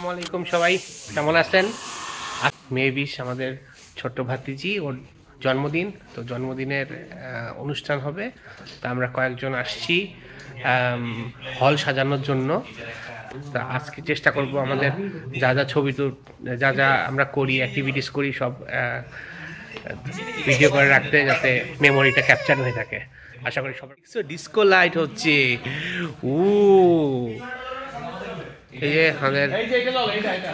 আসসালামু আলাইকুম সবাই, কেমন আছেন? মে 20 আমাদের ছোট্ট ভাতিজি, ওর জন্মদিন। তো জন্মদিনের অনুষ্ঠান হবে, তা আমরা কয়েকজন আসছি হল সাজানোর জন্য। তা আজকে চেষ্টা করব আমাদের যা যা ছবি যা যা আমরা করি, অ্যাক্টিভিটিস করি, সব ভিডিও করে রাখতে, যাতে মেমোরিটা ক্যাপচার হয়ে থাকে। আশা করি সবাই। ডিস্কো লাইট হচ্ছে, ও এই যে আমাদের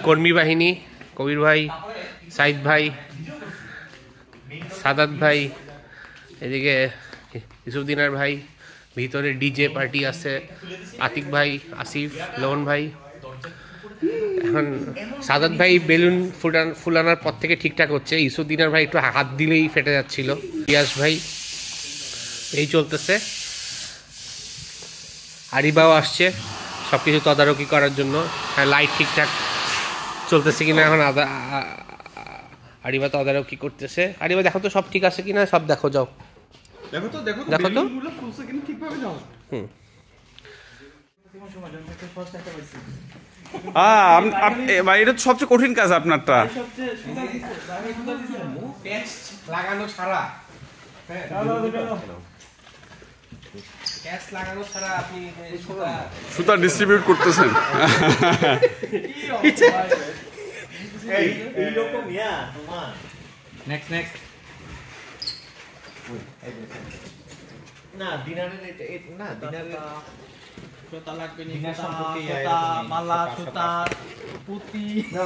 কর্মী বাহিনী, কবির ভাই, সাইদ ভাই, সাদাত ভাই, এদিকে ইউসুফদিনার ভাই, ভিতরে ডিজে পার্টি আছে, আতিক ভাই, আসিফ, লোন ভাই। এখন সাদাত ভাই বেলুন ফুলানোর পর থেকে ঠিকঠাক হচ্ছে। ইউসুফদিনার ভাই একটু হাত দিলেই ফেটে যাচ্ছিল। ইয়াস ভাই এই চলতেছে। আরিবাও আসছে সব কিছু তদারকি করার জন্য, লাইট ঠিকঠাক চলতেছে কিনা। এখন আরিবা তদারকি করতেছে। আরিবা দেখো তো সব ঠিক আছে কিনা, সব দেখো, যাও দেখো তো ভাই এটা তো সবচেয়ে কঠিন কাজ আপনারটা, লাগানো ছাড়া। আপনি সুতা ডিস্ট্রিবিউট করতেছেন।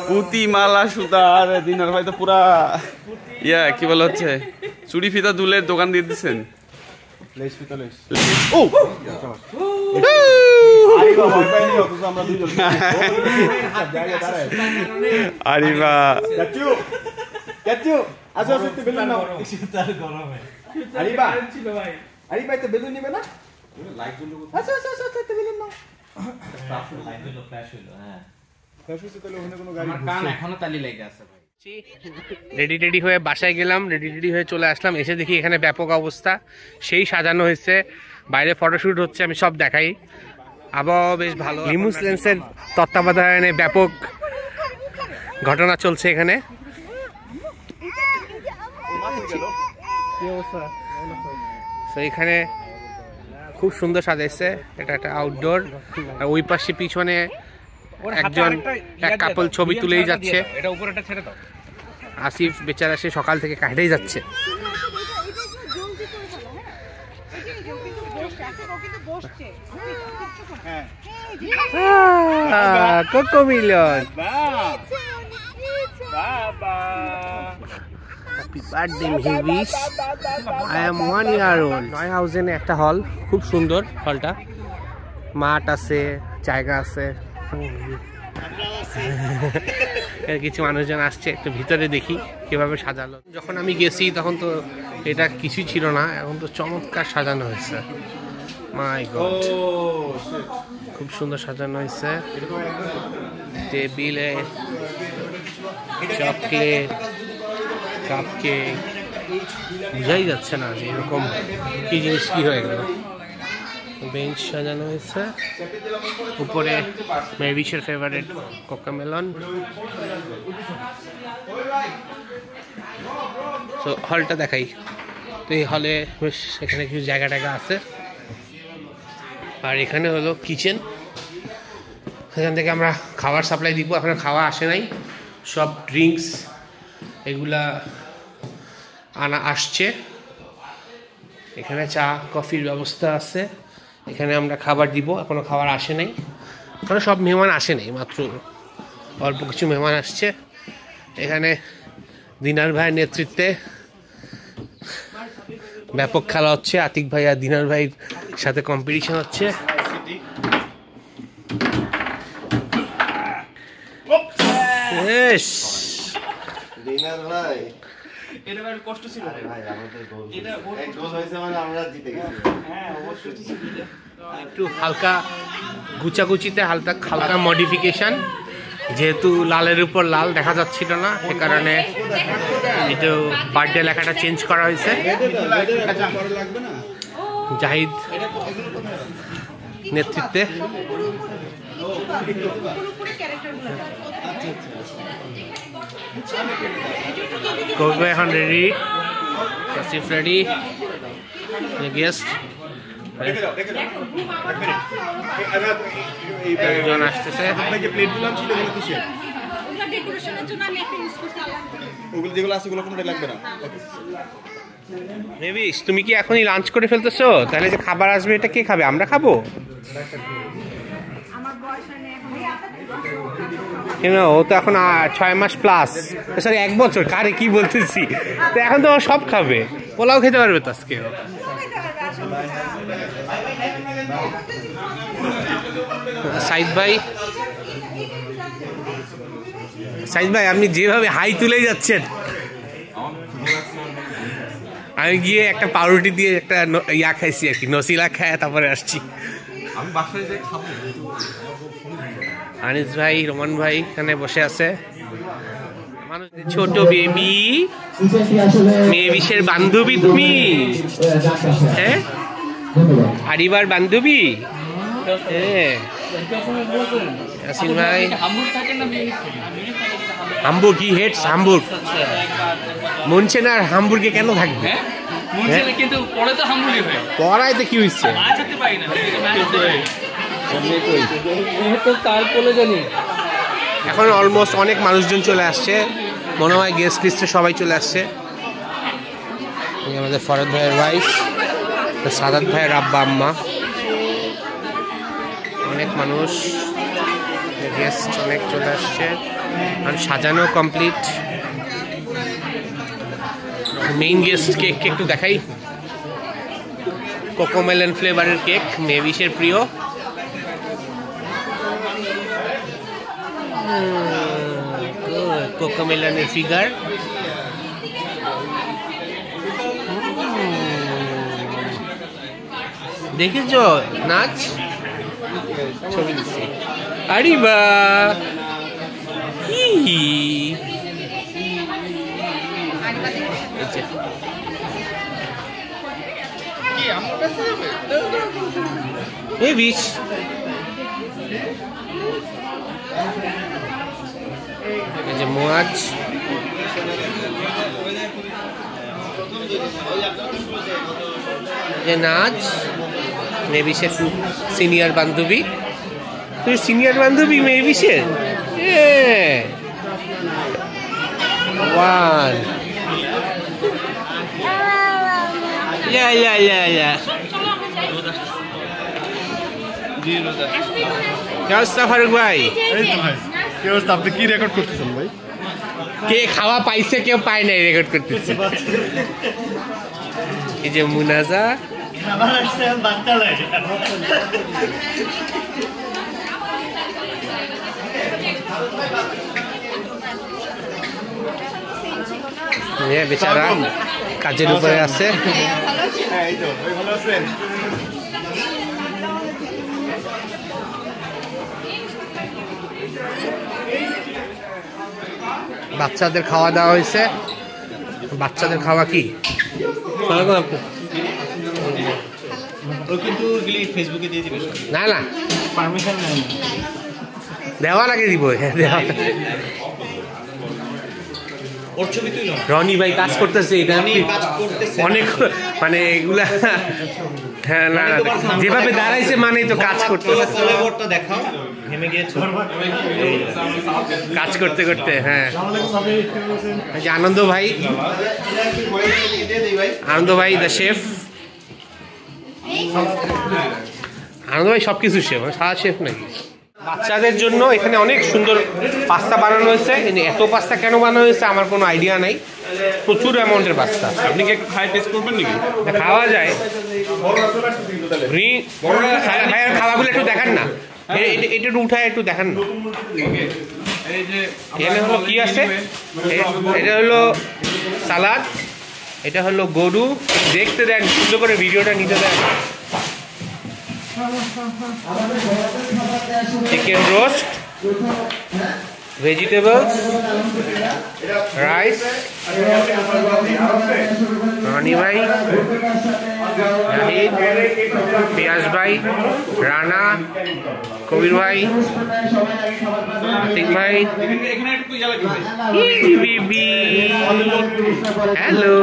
পুঁতি মালা সুতা। আর দিনার ভাই তো পুরা কি বলা হচ্ছে, চুড়ি ফিতা দুলের দোকান দিয়ে দিচ্ছেন। রেডি হয়ে বাসায় গেলাম, রেডি হয়ে চলে আসলাম। এসে দেখি এখানে ব্যাপক অবস্থা, সেই সাজানো হয়েছে, বাইরে ফটোশুট হচ্ছে, আমি সব দেখাই। আবহাওয়া বেশ ভালো। লিমুস লেন্সের তত্ত্বাবধানে ব্যাপক ঘটনা চলছে এখানে। এখানে খুব সুন্দর সাজাইছে। এটা একটা আউটডোর। ওই পাশে পিছনে এক কাপল ছবি তুলেই যাচ্ছে। আসিফ বেচারা সে সকাল থেকে কাটেই যাচ্ছে। Koko Milon, happy birthday Mehbish, I am 1 year old। 9000 একটা হল, খুব সুন্দর হলটা। মাঠ আছে, জায়গা আছে, কিছু মানুষজন আসছে। একটু ভিতরে দেখি কিভাবে সাজালো। যখন আমি গেছি তখন তো এটা কিছুই ছিল না, এখন তো চমৎকার সাজানো হয়েছে। মাই গড, খুব সুন্দর সাজানো হয়েছে। টেবিলে চকলেট, কাপকেক, বোঝাই যাচ্ছে না যে এরকম কি জিনিস কি হয়ে গেল। বেঞ্চ সাজানো হয়েছে, উপরে মেভিশের ফেভারিট কোকোমেলন। তো হলটা দেখাই। তো এই হলে বেশ এখানে কিছু জায়গা টায়গা আছে। আর এখানে হলো কিচেন, এখান থেকে আমরা খাবার সাপ্লাই দিব। এখন খাওয়া আসে নাই, সব ড্রিঙ্কস এগুলা আসছে। এখানে চা কফির ব্যবস্থা আছে, এখানে আমরা খাবার দিব। এখনো খাবার আসে নাই, এখনো সব মেহমান আসে নাই, মাত্র অল্প কিছু মেহমান আসছে। এখানে দিনার ভাইয়ের নেতৃত্বে ব্যাপক খেলা হচ্ছে। আতিক ভাই আর দিনার ভাইয়ের সাথে কম্পিটিশন হচ্ছে। একটু হালকা গুচাগুচিতে হালকা মডিফিকেশন, যেহেতু লালের উপর লাল দেখা যাচ্ছিল না, সে কারণে একটু বার্থডে লেখাটা চেঞ্জ করা হয়েছে। জাহিদ নেতৃত্বে কবি এখন রেডি, কাসিফ রেডি, গেস্ট একজন আসতেছে। তুমি কি এখনই লাঞ্চ করে ফেলতেছো? তাহলে যে খাবার আসবে এটা কে খাবে? আমরা খাবো কেন? ও তো এখন 6 মাস প্লাস, সরি 1 বছর, কারে কি বলতেছি। তো এখন তো সব খাবে, পোলাও খেতে পারবে তো আজকে। সাইদ ভাই, সাইদ ভাই আপনি যেভাবে হাই তুলে যাচ্ছেন, আমি গিয়ে একটা পাউরুটি দিয়ে একটা ইয়া খাইছি আর কি, নসিলা খায় তারপরে আসছি। আনিস ভাই, রোমান ভাই এখানে বসে আছে। ছোট বেবি, মেয়েবিশের বান্ধবী তুমি? হ্যাঁ, আরিবার বান্ধবী। হ্যাঁ ইয়াসিন ভাই, হামবুর্গ, কি হেটস হামবুর্গ। মুনশেন আর হামবুর্গে কেন থাকবে? পড়ায় তো কি হয়েছে? এখন অলমোস্ট অনেক মানুষজন চলে আসছে, মনে হয় গেস্ট লিস্টে সবাই চলে আসছে। আমাদের ফরদ ভাইয়ের ওয়াইফ, সাদাত ভাইয়ের আব্বা আম্মা, অনেক মানুষ, গেস্ট অনেক চলে আসছে। আর সাজানো কমপ্লিট। মেইন গেস্ট কেক একটু দেখাই, কোকোমেলন ফ্লেভারের কেক, মেভিশের প্রিয়। কোকোমেলনের ফিগার, দেখেছ নাচ, ছবি দিচ্ছি। আরিবা মেভিশ, এই যে মুয়াজ, যে নাচ, মেভিশের সিনিয়র বান্ধবী। তুমি সিনিয়র বান্ধবী মেভিশের? ওয়ান, ফারুক ভাই, আপনি কি রেকর্ড করতেছেন ভাই? কে খাওয়া পাইছে কেউ পায় নাই, রেকর্ড করতেছে। এই যে মুনাজা, বেচারা কাজের উপরে আছে। বাচ্চাদের খাওয়া দাওয়া হয়েছে। বাচ্চাদের খাওয়া কি না না দেওয়া লাগে, দিব রনি ভাই কাজ করতেছে, এটা অনেক মানে এগুলা। হ্যাঁ না, যেভাবে দাঁড়াইছে মানে তো কাজ করতে কাজ করতে করতে। হ্যাঁ আনন্দ ভাই, আনন্দ ভাই দ্য শেফ। আনন্দ ভাই সবকিছু শেফ, সারা শেফ নাকি। বাচ্চাদের জন্য এখানে অনেক সুন্দর পাস্তা বানানো হয়েছে। এত পাস্তা কেন বানানো হয়েছে আমার কোনো আইডিয়া নাই, প্রচুর অ্যামাউন্টের পাস্তা। আপনি কি খাই টেস্ট করবেন নাকি? খাওয়া যায়, খাওয়াগুলো একটু দেখান না, এটা একটু উঠায় একটু দেখান না। এখানে হলো কি আছে, এটা হলো সালাদ, এটা হলো গরু। দেখতে দেন, সুন্দর করে ভিডিওটা নিতে দেন। Chicken roast, vegetables, rice, Rony ভাই, জাহিদ, পিয়াস ভাই, রানা, কবির ভাই, আতিক ভাই, বিবি, হ্যালো।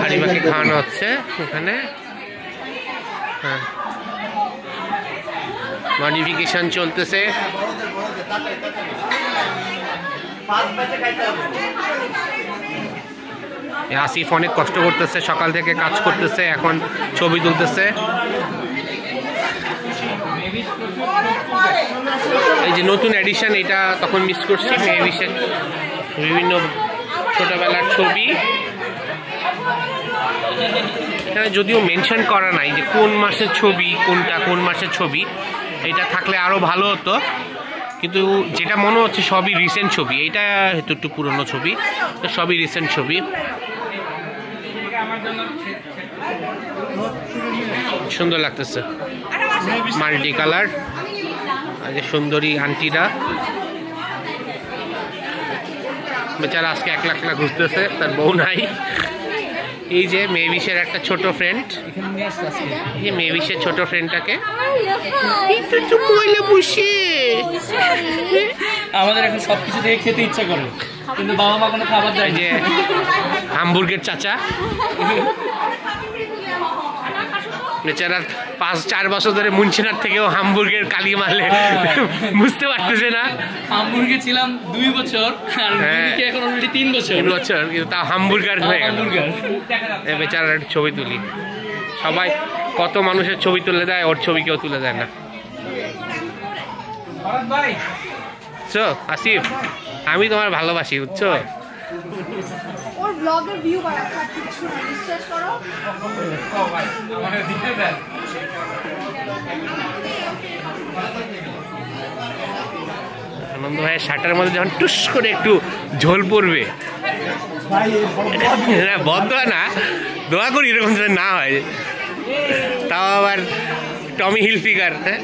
হারিমাকে খাওয়ানো হচ্ছে এখানে। হ্যাঁ, মডিফিকেশন চলতেছে। আসিফ অনেক কষ্ট করতেছে, সকাল থেকে কাজ করতেছে, এখন ছবি তুলতেছে। এই যে নতুন এডিশন, এটা তখন মিস করছি। মেভিসের বিভিন্ন ছোটবেলার ছবি এখানে যদিও মেনশন করা নাই যে কোন মাসের ছবি, কোনটা কোন মাসের ছবি। এটা থাকলে আরো ভালো হতো, কিন্তু যেটা মনে হচ্ছে সবই রিসেন্ট ছবি। এইটা হয়তো একটু পুরনো ছবি, সবই রিসেন্ট ছবি। সুন্দর লাগতেছে, মাল্টি কালার। আর যে সুন্দরী আন্টিরা বেচারা আজকে এক লাখ ঘুরতেছে, তার বউ নাই। এই যে মেভিসের একটা ছোট ফ্রেন্ড, এই মেভিসের ছোট ফ্রেন্ডটাকে আমাদের এখন সবকিছু দিয়ে খেতে ইচ্ছা করে, কিন্তু বাবা মা কোনো খাবার দেয়। যে হামবুর্গের চাচা বেচারা 5-4 বছর ধরে মুন্সিনার থেকেও হামবুর্গের কালি মারলে বুঝতে পারতেছে না। হামবুর্গে ছিলাম 2 বছর, আর এখন অলরেডি 3 বছর, কিন্তু তাও হামবুর্গার হয়ে গেল। বেচারার ছবি তুলি, সবাই কত মানুষের ছবি তুলে দেয়, ওর ছবি কেউ তুলে দেয় না। বুঝছো আসিফ, আমি তোমার ভালোবাসি, বুঝছো? ওর ব্লগের ভিউ বাড়াচ্ছে, কিছু না, বিশ্বাস করো। আনন্দ ভাইয়ের শার্টের মধ্যে যখন টুস করে একটু ঝোল পড়বে, বদয়া না, দোয়া করি এরকম যেন না হয়। তাও আবার টমি হিলফিগার। হ্যাঁ,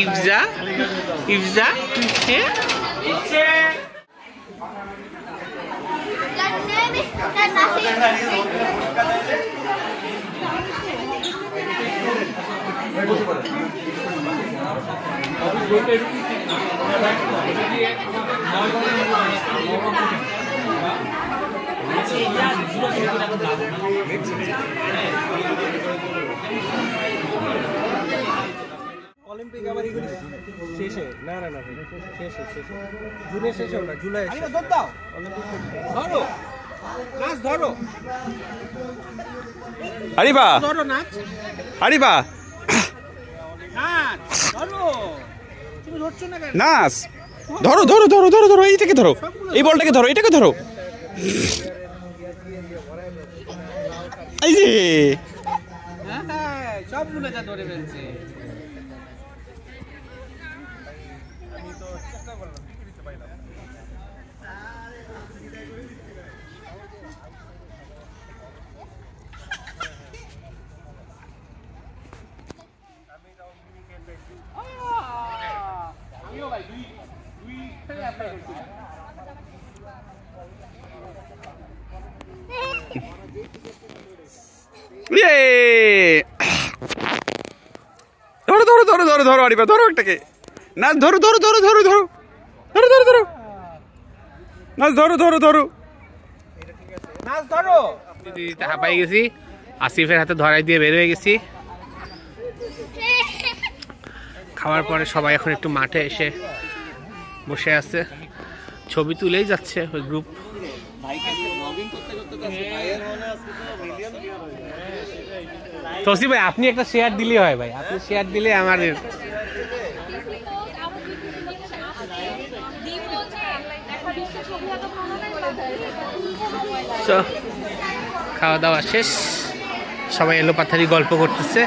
ইফজা, ইফজা, হ্যাঁ অলিম্পিক আবার এগুলি শেষে না না না শেষে শেষে জুনে শেষেও না, জুলাই। দাও অলিম্পিক ধরো নাচ, ধরো হারিবা, ধরো নাচ, হারিবা নাচ ধরো। তুমি ধরছো না কেন? নাচ ধরো, ধরো ধরো ধরো ধরো, এইটাকে ধরো, এই বলটাকে ধরো, এটাকে ধরো। এই যে হ্যাঁ, সবগুলো যা ধরে ফেলছে। ধরো ধরো ধরো ধরো ধরো, আরিবা ধরো একটাকে। না ধরো ধরো ধরো ধরো ধরো ধরো ধরো ধরো, নাচ ধরো ধরো ধরো, নাচ ধরো। হাঁপাই গেছি, আসিফের হাতে ধরাই দিয়ে বের হয়ে গেছি। খাওয়ার পরে সবাই এখন একটু মাঠে এসে বসে আছে, ছবি তুলেই যাচ্ছে ওই গ্রুপ। তসি ভাই, আপনি একটা শেয়ার দিলেই হয় ভাই, আপনি শেয়ার দিলে আমার। খাওয়া দাওয়া শেষ, সবাই এলো পাথারি গল্প করতেছে।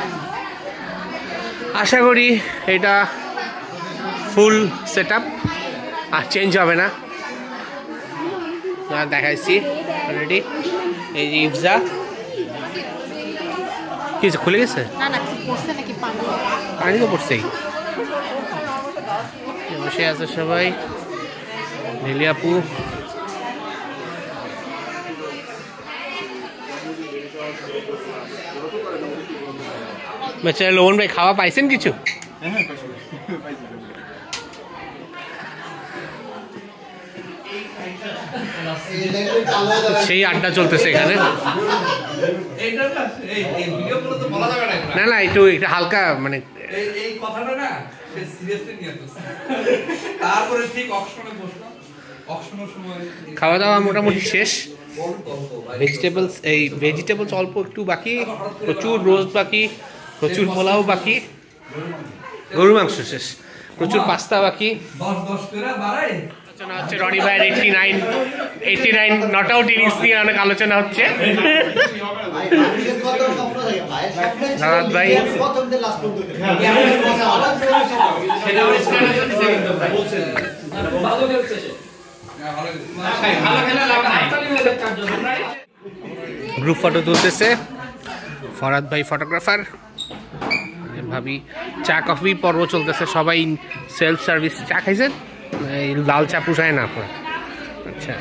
আশা করি এটা ফুল সেট আপ, আর চেঞ্জ হবে না। দেখাইছি অলরেডি। এই যে ইফজা, কি হয়েছে, খুলে গেছে? না না, কি পড়ছে নাকি পানি? পানি তো পড়ছেই। বসে আছে সবাই, নীলি আপু। বেচারা লোহন ভাই খাওয়া পাইছেন কিছু? সেই আড্ডা চলতেছে এখানে। না না, একটু একটু হালকা মানে এই কথাটা না সে সিরিয়াসলি নিয়ে আসছে। তারপরে ঠিক অকশনে বসলাম, অকশনের সময় খাওয়া দাওয়া মোটামুটি শেষ। ভেজিটেবলস অল্প একটু বাকি, প্রচুর রোস্ট বাকি, প্রচুর পোলাও বাকি, গরুর মাংস শেষ, প্রচুর পাস্তা বাকি। 10 করে বাড়াই আলোচনা হচ্ছে রনি ভাইয়ের 89 নট আউট ইনিংস নিয়ে অনেক আলোচনা হচ্ছে। নারাদ ভাই গ্রুপ ফটো তুলতেছে, ফরাদ ভাই ফটোগ্রাফার, ভাবি চা কফি পর্ব চলতেছে, সবাই সেলফ সার্ভিস। চা খাইছেন? এই লাল চা পুষায় না আপনার? আচ্ছা,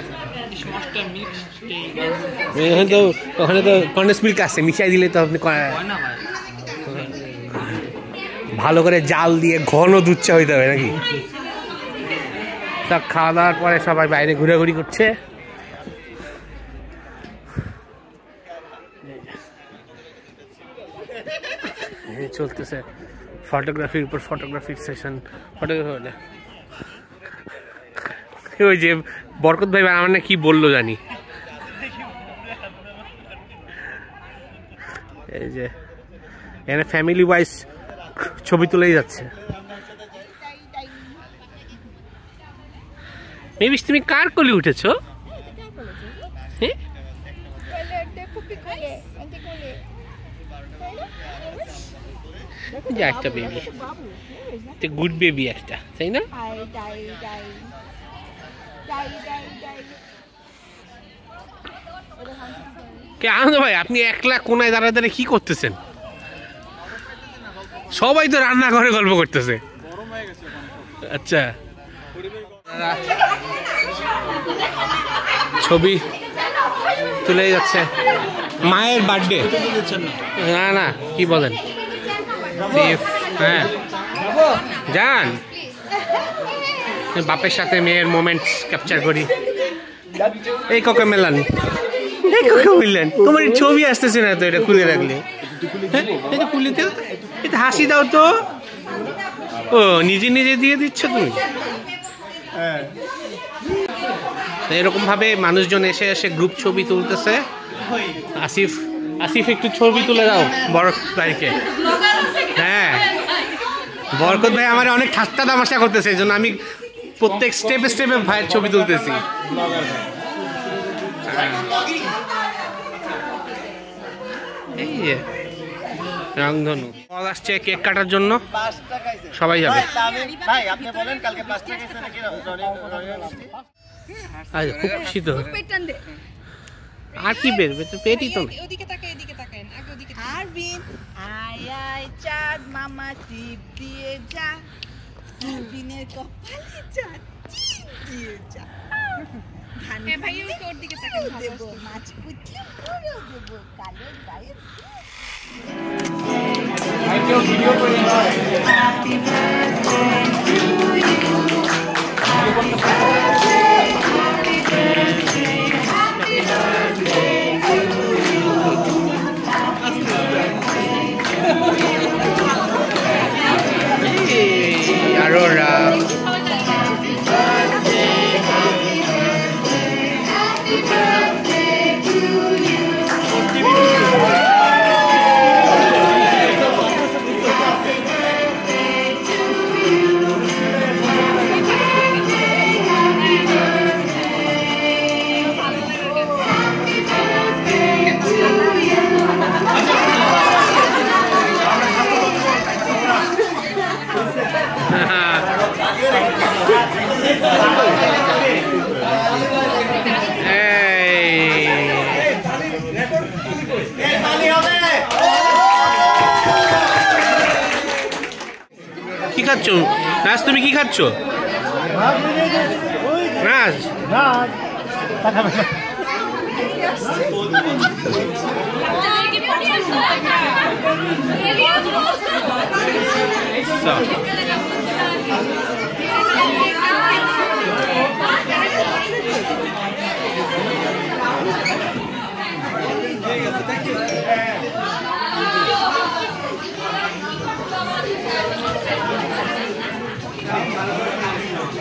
ওখানে তো কন্ডেন্স মিল্ক আছে, মিশাই দিলে তো আপনি ভালো করে জাল দিয়ে ঘন দুধ চা হইতে হবে নাকি? সব খাওয়া দাওয়ার পরে সবাই বাইরে ঘোরাঘুরি করছে। চলতেছে ফটোগ্রাফির উপর ফটোগ্রাফির সেশন। ফটোগ্রাফি ওই যে বরকত ভাই আমার না কি বললো জানি, এই যে এখানে ফ্যামিলি ওয়াইজ ছবি তুলেই যাচ্ছে। মেবিস তুমি কার কোলে উঠেছো? হ্যাঁ, যে একটা বেবি, গুড বেবি একটা, তাই না? কে আনন্দ ভাই, আপনি একলা কোনায় দাঁড়ায় দাঁড়িয়ে কি করতেছেন? সবাই তো রান্না করে গল্প করতেছে। আচ্ছা, ছবি তুলে যাচ্ছে। মায়ের বার্থডে, না না কি বলেন, হ্যাঁ যান, বাপের সাথে মেয়ের মোমেন্টস ক্যাপচার করি। এই কোকা মেলান, এই কোকা মিললেন, তোমার ছবি আসতেছে না তো, এটা খুলে রাখলে, এটা খুলে দাও, এটা হাসি দাও তো। ও নিজে নিজে দিয়ে দিচ্ছ তুমি। এরকম ভাবে মানুষজন এসে এসে গ্রুপ ছবি তুলতেছে। আসিফ একটু ছবি তুলে দাও বরকত ভাইকে। হ্যাঁ, বরকত ভাই আমার অনেক ঠাট্টা তামাশা করতেছে, এই জন্য আমি প্রত্যেক স্টেপে স্টেপে ভাইয়ের ছবি তুলতেছি। এই যে রংধনু আসছে কেক কাটার জন্য, সবাই যাবে। আচ্ছা, খুব খুশি তো। আর কি বেরবে, তো পেটই তো চাঁদ মামা টিপ দিয়ে যা, দুবিনের কপালে চাঁদ দিয়ে যা, দেবো মাছ পুচলে পরেও দেবো কালো গায়ে। Aurora. নাজ তুমি কি খাচ্ছ? নাজ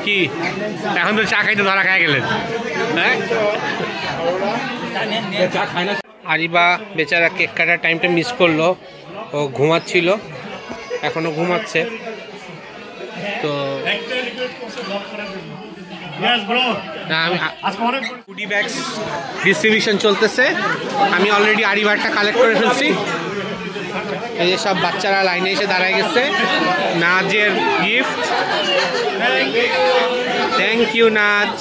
কি এখন তো চা খাইতে ধরা খাই গেলেন? হ্যাঁ, আরিবা বেচারা কেক কাটার টাইমটা মিস করলো, ও ঘুমাচ্ছিল, এখনো ঘুমাচ্ছে। তো গুডি ব্যাগস ডিস্ট্রিবিউশন চলতেছে। আমি অলরেডি আরিবারটা কালেক্ট করে ফেলছি। এই যে সব বাচ্চারা লাইনে এসে দাঁড়ায় গেছে। নাজের গিফট, থ্যাংক ইউ নাজ।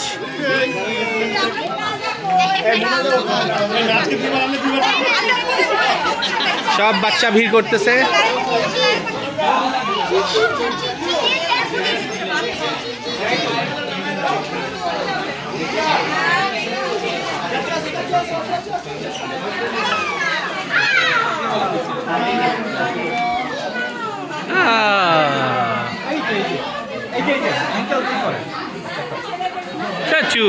সব বাচ্চা ভিড় করতেছে। চাচু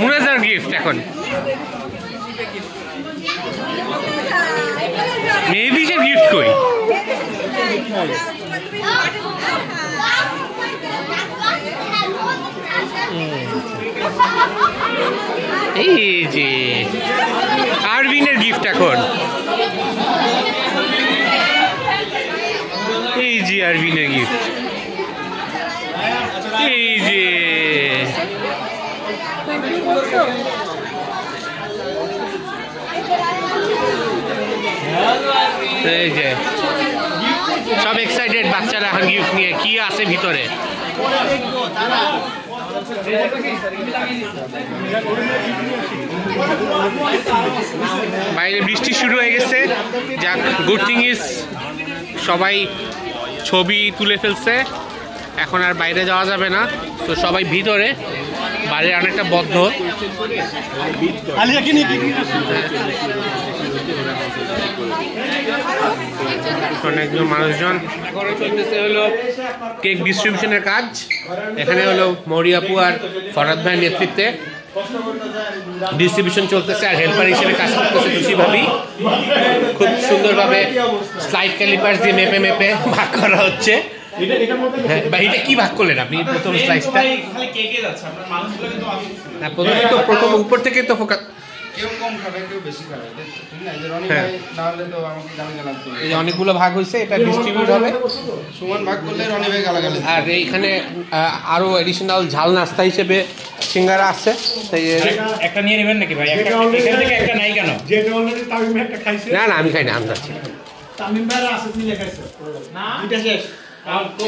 মুনাজার গিফট। এখন মেবি যে গিফট কই এই যে আরভিনের গিফট। এখন এই যে আরভিনের গিফট, এই যে এই যে সব এক্সাইটেড বাচ্চারা এখন গিফট নিয়ে। কি আছে ভিতরে? বাইরে বৃষ্টি শুরু হয়ে গেছে। যাক, গুড থিং ইজ সবাই ছবি তুলে ফেলছে, এখন আর বাইরে যাওয়া যাবে না। তো সবাই ভিতরে, বাইরে অনেকটা বদ্ধ। অনেকজন মানুষজন চলতেছে হলো কেক ডিস্ট্রিবিউশনের কাজ। এখানে হলো মরিয়াপু আর ফরাদ ভাইয়ের নেতৃত্বে ডিস্ট্রিবিউশন চলতেছে, আর হেল্পার হিসেবে কাজ করতেছে খুশি ভাবি। খুব সুন্দরভাবে স্লাইড ক্যালিপার দিয়ে মেপে মেপে ভাগ করা হচ্ছে। হ্যাঁ, এটা কি ভাগ করলেন আপনি প্রথম স্লাইসটা? প্রথমে তো প্রথম উপর থেকে তো ফোকাস, অনেকগুলো ভাগ হয়েছে, এটা ডিস্ট্রিবিউট হবে সমান ভাগ করলে রনি ভাই গালাগালি। আর এইখানে আরো এডিশনাল ঝাল নাস্তা হিসেবে সিঙ্গারা আছে, একটা নিয়ে নেবেন নাকি ভাই? এখান থেকে একটা নাই কেন? যেটা অলরেডি তামিম একটা খাইছে। না না, আমি খাই না, আমি খাচ্ছি। তামিম ভাই আছে মিলে খাইছে না, এটা শেষ।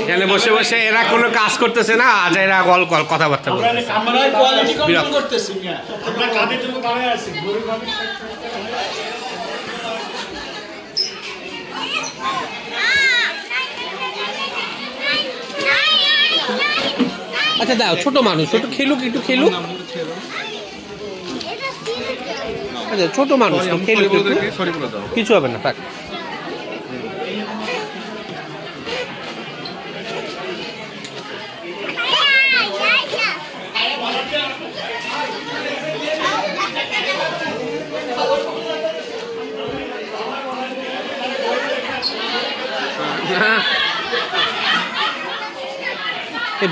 এখানে বসে বসে এরা কোনো কাজ করতেছে না, আজ এরা গল গল কথাবার্তা বলতেছে। আমরা কোয়ালিটি কন্ট্রোল করতেছি না, আমরা কাজের জন্য দাঁড়ায় আছি। আচ্ছা দাও, ছোট মানুষ, ছোট খেলুক, একটু খেলুক। আচ্ছা ছোট মানুষ খেলুক, কিছু হবে না, থাক।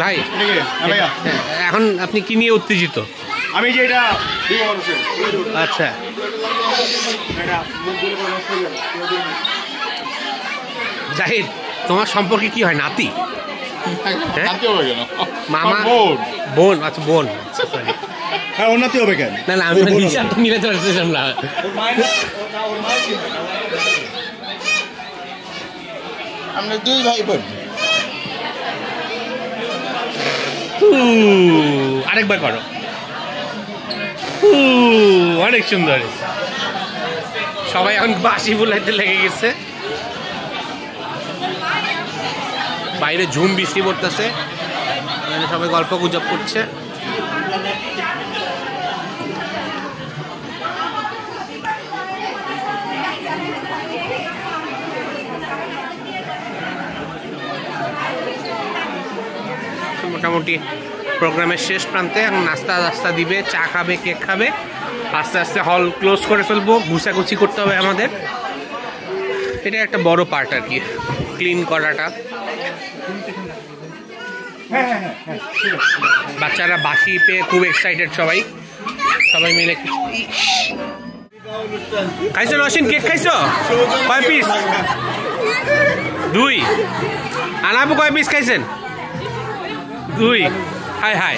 ভাই এখন আপনি কি নিয়ে উত্তেজিত? আমি যে এটা দিব মানুষের। আচ্ছা, জাহিদ তোমার সম্পর্কে কি হয়? নাতি? মামা? বোন? আচ্ছা বোন। হ্যাঁ, উন্নতি হবে কেন? না না, আমি হিসাবটা মিলে চলতেছিলাম না। আমরা দুই ভাই বোন। আরেকবার করো। অনেক সুন্দর। সবাই এখন বাঁশি ফুলাইতে লেগে গেছে। বাইরে ঝুম বৃষ্টি পড়তেছে, সবাই গল্প গুজব করছে। মোটামুটি প্রোগ্রামের শেষ প্রান্তে এখন নাস্তা দিবে, চা খাবে, কেক খাবে, আস্তে আস্তে হল ক্লোজ করে ফেলবো। ঘুষাঘুষি করতে হবে আমাদের, এটা একটা বড় পার্ট আর কি, ক্লিন করাটা। বাচ্চারা বাঁশি পেয়ে খুব এক্সাইটেড, সবাই মিলে। খাইছো নসীন, কেক খাইছো? কয় পিস? 2। আনাবু কয় পিস খাইছেন? 2। হাই হাই,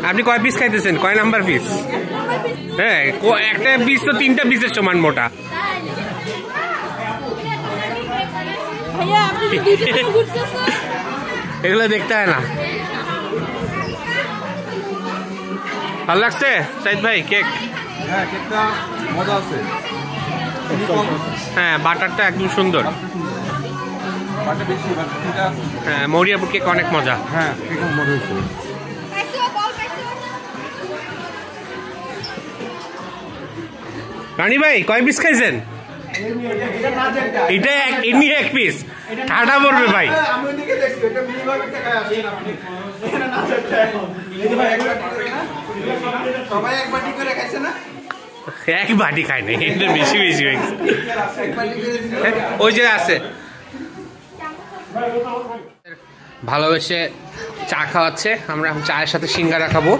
আপনি কয় পিস খাইতেছেন? কয় নাম্বার পিস? হ্যাঁ, একটা পিস তো 3টা পিসের সমান মোটা। এগুলো দেখতে হয় না। ভালো লাগছে সাইদ ভাই কেক? হ্যাঁ, কেকটা মজা আছে। হ্যাঁ, বাটারটা একদম সুন্দর। হ্যাঁ, মরিয়াপুর কেক অনেক মজা। হ্যাঁ, কেক মজা হয়েছে। রানী ভাই কয় পিস খাইছেন? এটা এমনি 1 পিস, ঠাডা পড়বে ভাই। এক বাটি খাই নাই, এটা বেশি হয়েছে। ওই যে আছে, ভালোবেসে চা খাওয়াচ্ছে। আমরা এখন চায়ের সাথে সিঙ্গারা খাবো।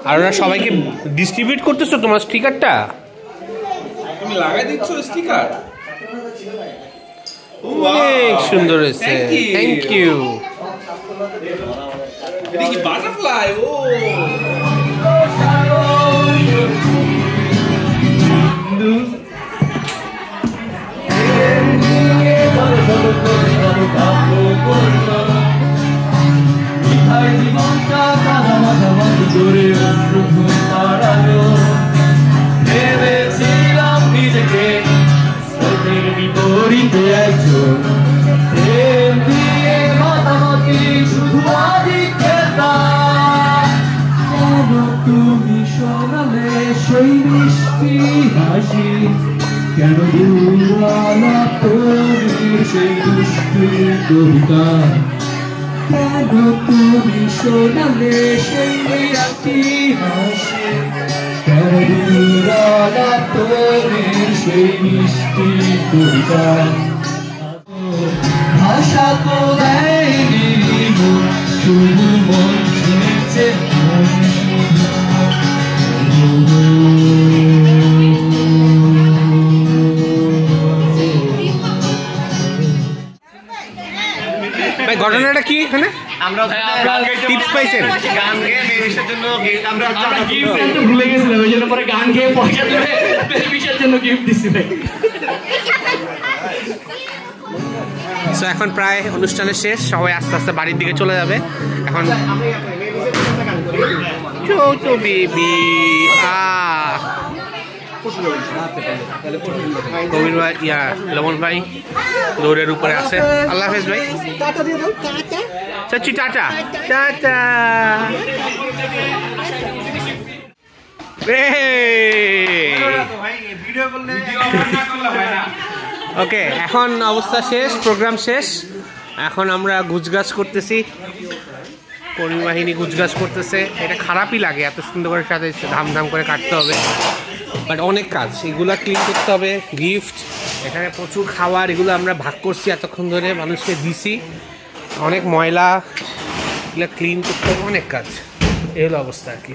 আর ওরা সবাইকে ডিস্ট্রিবিউট করতেছো তোমার স্টিকারটা? তুমি লাগাই দিচ্ছ স্টিকার? অনেক সুন্দর হয়েছে, থ্যাংক ইউ। এটা কি বাটারফ্লাই? ও জীবনটা কাদা মাঝামাঝি করে ভেবেছিলাম নিজেকে স্রোতের বিপরীতে একজন, প্রেম দিয়ে মাতামাতি শুধু আদি খেলতাম। কেন তুমি শোনালে সেই মিষ্টি হাসি, কেন দূরালা তুমি সেই দুষ্টি কবিতা, কেন তুমি শোনালে সেই রাতি হাসি, কেন দূরালা তুমি সেই মিষ্টি কবিতা। ভাষা তো দেয়নি শুধু মন শুনেছে, ভাই ঘটনাটা কি এখানে? আমরা টিপস পাইছেন? গান গেয়ে মেয়েদের জন্য আমরা ভুলে গেছিলাম, ওই জন্য পরে গান গেয়ে পয়সা তুলে বেবিসের জন্য গিফট দিচ্ছি ভাই। সো এখন প্রায় অনুষ্ঠানের শেষ, সবাই আস্তে আস্তে বাড়ির দিকে চলে যাবে। এখন ছোট বেবি কবির ভাই, লবণ ভাই দৌড়ের উপরে আছে। আল্লাহ হাফেজ ভাই, চাচি টাটা টাটা। ওকে, এখন অবস্থা শেষ, প্রোগ্রাম শেষ। এখন আমরা গুজগাছ করতেছি, কর্মী বাহিনী গুজগাছ করতেছে। এটা খারাপই লাগে, এত সুন্দর করে সাথে ধাম করে কাটতে হবে, বাট অনেক কাজ। এগুলো ক্লিন করতে হবে, গিফট, এখানে প্রচুর খাবার, এগুলো আমরা ভাগ করছি এতক্ষণ ধরে, মানুষকে দিছি। অনেক ময়লা, এগুলো ক্লিন করতে হবে, অনেক কাজ। এই হলো অবস্থা আর কি।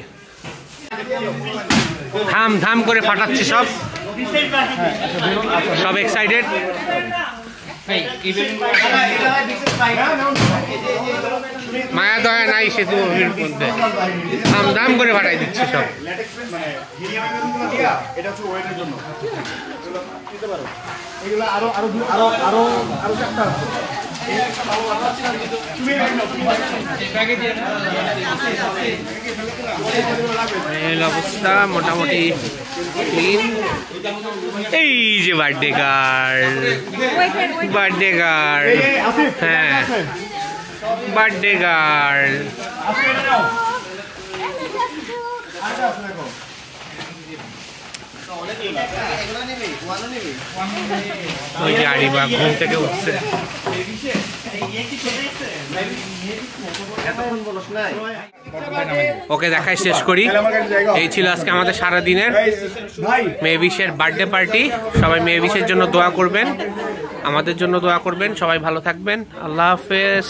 ধাম করে ফাটাচ্ছে সব এক্সাইটেড। মায়া দয়া নাই সেতু অভির মধ্যে দাম করে ভাড়াই দিচ্ছে সব। এটা হচ্ছে ওয়েটের জন্য দিতে পারো। এগুলো আরো আরো আরো আরো আরো চারটা অবস্থা মোটামুটি ক্লিন। এই যে বার্থডে গার্ল, বার্থডে গার্ল, হ্যাঁ বার্থডে গার্ল। ওই যে আরিবা ঘুম থেকে উঠছে। ওকে দেখাই শেষ করি। এই ছিল আজকে আমাদের সারাদিনের মেহবিশের বার্থডে পার্টি। সবাই মেহবিশের জন্য দোয়া করবেন, আমাদের জন্য দোয়া করবেন। সবাই ভালো থাকবেন। আল্লাহ হাফেজ।